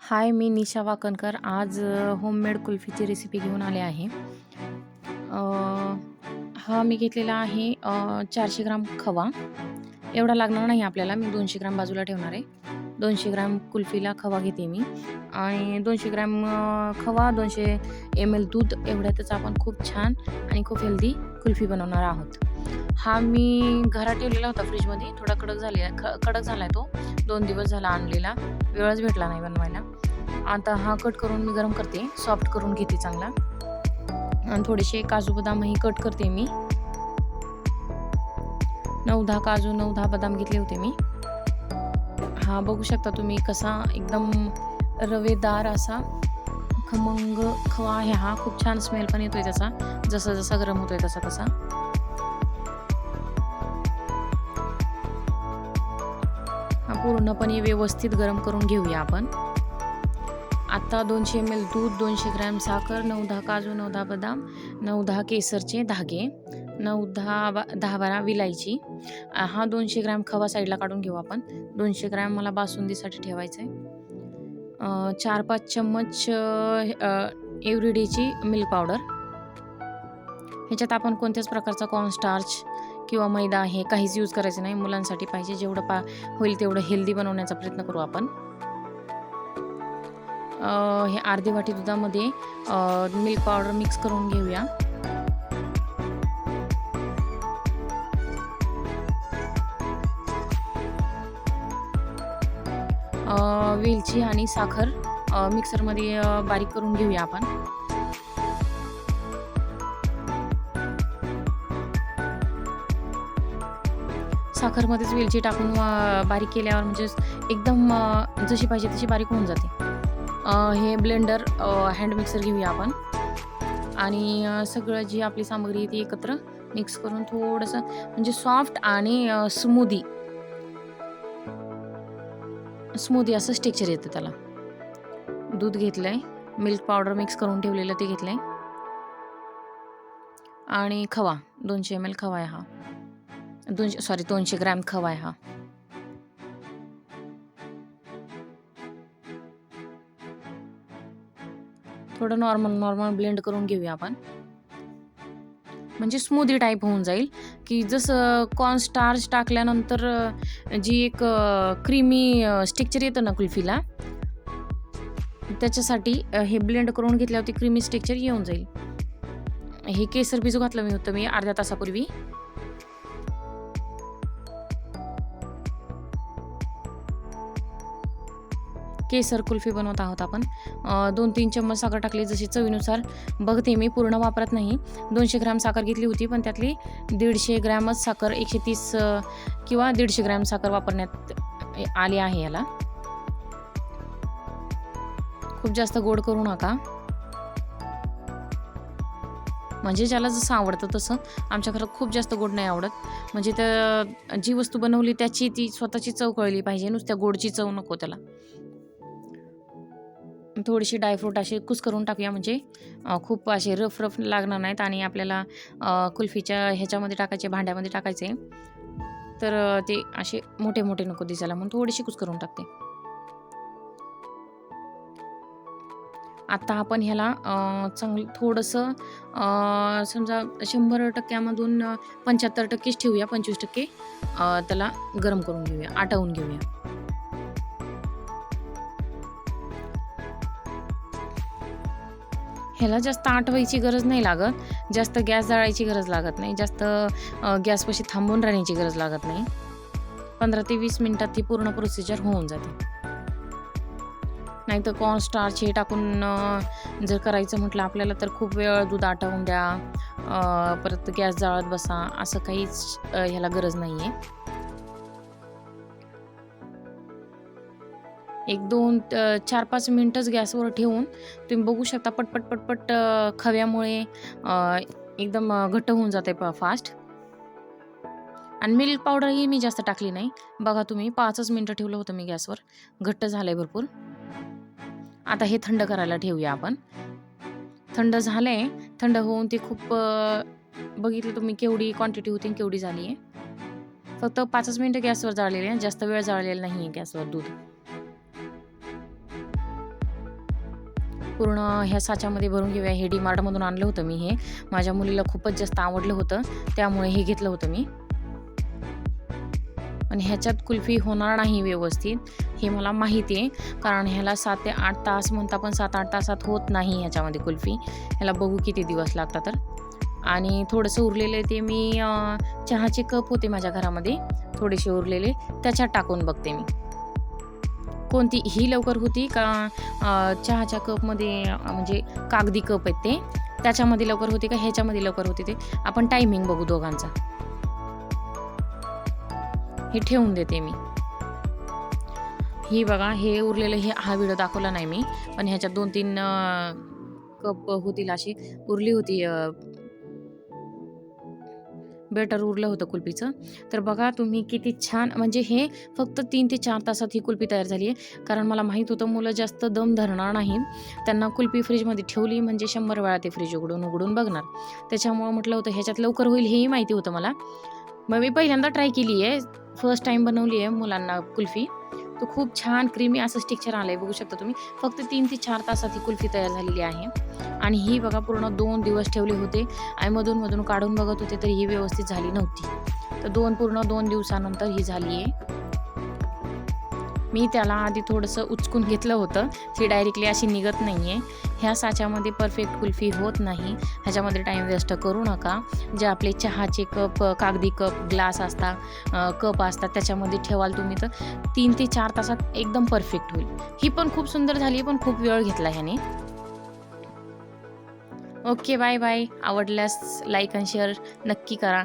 हाय, मी निशा वाकणकर. आज homemade कुल्फीची recipe घेऊन आले आहे. अ, हा मी घेतलेला आहे 400 ग्राम खवा. एवढा लागणार नाही आपल्याला. मी 200 ग्राम बाजूला ठेवणार आहे. 200 ग्राम कुल्फीला खवा घेते मी आणि 200 ग्राम खवा, 200 ml दूध एवढ्यातच आपण खूप छान आणि खूप हेल्दी कुल्फी बनवणार आहोत. हा मी घरात ठेवलेला होता फ्रिजमध्ये. थोडा कडक झाला आहे तो. 2 दिवस झाला आणलेला. वेळच भेटला नाही बनवायला. आता हा कट करून मी गरम करते. सॉफ्ट करून घेते चांगला आणि थोडेसे काजू बदामही कट करते मी. 9-10 काजू, 9-10 बदाम घेतले होते मी. हा बघू शकता तुम्ही कसा एकदम रवेदार असा खमंग खवा आहे हा. खूप छान स्मेल पण येतोय त्याचा. जसा गरम होतोय तसा. हा पूर्णपणे व्यवस्थित गरम करून घेऊया आपण. आता 200 ml दूध, 200 ग्रॅम साखर, 9-10 काजू, 9-10 बदाम, 9-10 केसरचे धागे, 10-12 विलायची. हा 200 ग्रॅम खवा साईडला काढून घेऊ आपण. 200 ग्रॅम मला बासुंदीसाठी ठेवायचं आहे. 4-5 चम्मच एव्हरीडेची मिल्क पावडर. ह्याच्यात आपण कोणत्याच प्रकारचा कॉर्नस्टार्च किंवा मैदा हे काहीच यूज करायचं नाही. मुलांसाठी पाहिजे जेवढं होईल तेवढं हेल्दी बनवण्याचा प्रयत्न करू आपण. हे अर्धी वाटी दुधामध्ये मिल्क पावडर मिक्स करून घेऊया. वेलची आणि साखर मिक्सरमध्ये बारीक करून घेऊया आपण. साखरमध्येच वेलची टाकून बारीक केल्यावर म्हणजे एकदम जशी पाहिजे तशी बारीक होऊन जाते. हे ब्लेंडर हँड मिक्सर घेऊया आपण आणि सगळं जी आपली सामग्री ती एकत्र मिक्स करून थोडंसं म्हणजे सॉफ्ट आणि स्मूदी असं टेक्स्चर येतं त्याला. दूध घेतलंय, मिल्क पावडर मिक्स करून ठेवलेलं ते घेतलंय आणि खवा 200 ml खवा आहे हा. 200 ग्रॅम खवा आहे हा. थोडं नॉर्मल ब्लेंड करून घेऊया आपण. म्हणजे स्मूदी टाईप होऊन जाईल की जसं कॉर्नस्टार्च टाकल्यानंतर जी एक क्रीमी टेक्स्चर येतं ना कुल्फीला, त्याच्यासाठी हे ब्लेंड करून घेतल्यावर ती क्रीमी टेक्स्चर येऊन जाईल. हे केसर भिजू घातलं होतं मी अर्ध्या तासापूर्वी. केसर कुल्फी बनवत आहोत आपण. 2-3 चम्मच साखर टाकली जशी चवीनुसार. बघते मी पूर्ण वापरत नाही. 200 ग्रॅम साखर घेतली होती पण त्यातली 150 ग्रॅमच साखर 130 किंवा 150 ग्रॅम साखर वापरण्यात आली आहे याला. खूप जास्त गोड करू नका. म्हणजे ज्याला जसं आवडतं तसं. आमच्या घरात खूप जास्त गोड नाही आवडत. म्हणजे त्या जी वस्तू बनवली त्याची ती स्वतःची चव कळली पाहिजे. नुसत्या गोडची चव नको त्याला. थोडीशी ड्रायफ्रूट असे कुस्करून टाकूया म्हणजे खूप असे रफ लागणार नाहीत आणि आपल्याला कुल्फीच्या ह्याच्यामध्ये टाकायचे, भांड्यामध्ये टाकायचे. तर ते असे मोठे नको दिसायला म्हणून थोडीशी कुस्करून टाकते. आता आपण ह्याला चांगलं थोडंसं समजा 100%मधून 75%च ठेवूया. 25% त्याला गरम करून घेऊया, आटवून घेऊया. ह्याला जास्त आटवायची गरज नाही लागत. जास्त गॅस जाळायची गरज लागत नाही. जास्त गॅसपाशी थांबून राहण्याची गरज लागत नाही. 15 ते 20 मिनिटात ही पूर्ण प्रोसिजर होऊन जाते. नाहीतर कॉर्नस्टार्च हे टाकून जर करायचं म्हटलं आपल्याला तर खूप वेळ दूध आटवून द्या, परत गॅस जाळत बसा, असं काहीच ह्याला गरज नाही आहे. 4-5 मिनिटच गॅसवर ठेवून तुम्ही बघू शकता पटपट खव्यामुळे एकदम घट्ट होऊन जाते फास्ट. आणि मिल्क पावडरही मी जास्त टाकली नाही. बघा तुम्ही 5च मिनिटं ठेवलं होतं मी गॅसवर. घट्ट झालंय भरपूर. आता हे थंड करायला ठेवूया आपण. थंड झालंय. थंड होऊन ते खूप बघितलं तुम्ही केवढी क्वांटिटी होती केवढी झाली आहे. फक्त 5च मिनिटं गॅसवर जाळलेले आहे. जास्त वेळ जाळलेला नाही आहे गॅसवर दूध. पूर्ण ह्या साच्यामध्ये भरून घेऊया. हे DMartमधून आणलं होतं मी हे. माझ्या मुलीला खूपच जास्त आवडलं होतं, त्यामुळे हे घेतलं होतं मी. आणि ह्याच्यात कुल्फी होणार नाही व्यवस्थित, हे मला माहिती आहे. कारण ह्याला 7 ते 8 तास म्हणता, पण 7-8 तासात होत नाही ह्याच्यामध्ये कुल्फी. ह्याला बघू किती दिवस लागतात तर. आणि थोडंसं उरलेलं ते मी चहाचे कप होते माझ्या घरामध्ये, थोडेसे उरलेले, त्याच्यात टाकून बघते मी. कोणती ही लवकर होती का चहाच्या कपमध्ये म्हणजे कागदी कप आहेत ते, त्याच्यामध्ये लवकर होते का ह्याच्यामध्ये लवकर होते ते. आपण टायमिंग बघू दोघांचा. हे ठेवून देते मी. ही बघा, हे उरलेलं हा व्हिडिओ दाखवला नाही मी, पण ह्याच्यात 2-3 कप होतील अशी उरली होती. बेटर उरलं होतं कुल्फीचं. तर बघा तुम्ही किती छान, म्हणजे हे फक्त 3 ते 4 तासात ही कुल्फी तयार झाली आहे. कारण मला माहीत होतं मुलं जास्त दम धरणार नाहीत. त्यांना कुल्फी फ्रीजमध्ये ठेवली म्हणजे 100 वेळा ते फ्रीज उघडून बघणार. त्याच्यामुळं म्हटलं होतं ह्याच्यात लवकर होईल हेही माहिती होतं मला. मग मी पहिल्यांदा ट्राय केली आहे, फर्स्ट टाईम बनवली आहे मुलांना कुल्फी. तर खूप छान क्रीमी असं टेक्स्चर आलं आहे, बघू शकता तुम्ही. फक्त 3 ते 4 तासात ही कुल्फी तयार झालेली आहे. आणि ही बघा पूर्ण 2 दिवस ठेवले होते आणि मधून काढून बघत होते, तरी ही व्यवस्थित झाली नव्हती. तर पूर्ण 2 दिवसानंतर ही झाली आहे. मी त्याला आधी थोडंसं उचकून घेतलं होतं, ती डायरेक्टली अशी निघत नाही आहे. ह्या साच्यामध्ये परफेक्ट कुल्फी होत नाही. ह्याच्यामध्ये टाईम वेस्ट करू नका. जे आपले चहाचे कप, कागदी कप, ग्लास असतात, कप असतात, त्याच्यामध्ये ठेवाल तुम्ही तर 3 ते 4 तासात एकदम परफेक्ट होईल. ही पण खूप सुंदर झाली, पण खूप वेळ घेतला ह्याने. Okay, bye bye. आवडल्यास लाईक आणि शेअर नक्की करा.